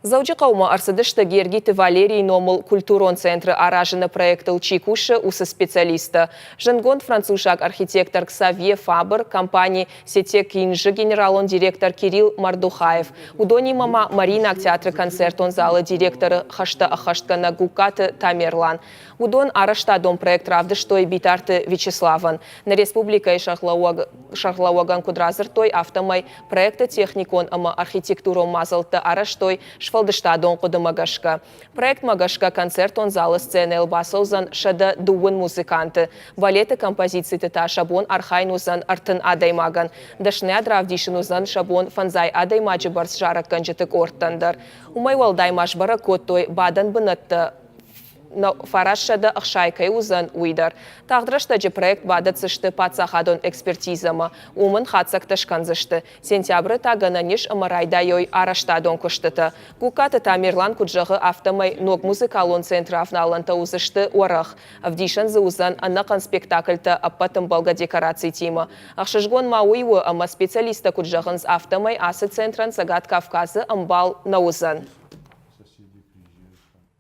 Заучи қаума арсыдышты Гергиты Валерий Номыл культурон центры аражыны проекты Чикуши усы специалисты. Жангон французшак архитектор Ксавье Фабр, компании Сетек Инжи генералон директор Кирилл Мардухаев. Удони мама Марина театры концертон залы директоры Хашта Ахашткана Гукаты Тамерлан. Удон арашта дом проект равды, что и битарты Вячеславан. На республика и Шарлауаган Кудразер той автомай проекта техникон ама архитектуру мазалты араштой Шфалдыштадон куды Магашка. Проект Магашка концерт он залы сцены Элбасовзан шада дуын музыканты. Балеты композиции тыта шабон архайнузан артын адаймаган. Дашны адравдишинузан шабон фанзай адаймаджи барс жарак канжетык орттандар. Умай валдаймаш баракот той бадан бынатты. Фарашада ахшайкай узан уйдар. Тағдырыштаджы проект бадатсышты патсахадон экспертизама. Умын хатсакташкан зышты. Сентябры тагана ниш амарайда йой араштадон куштыты. Гукаты Тамерлан куджағы автомай ног музыкалон центра афналанта узышты орах. Авдишан за узан анакан спектакльта аппатым балга декораций тима. Ахшыжгон мауиуы ама специалиста куджағынз автомай асы центран Сагат Кавказы амбал на узан.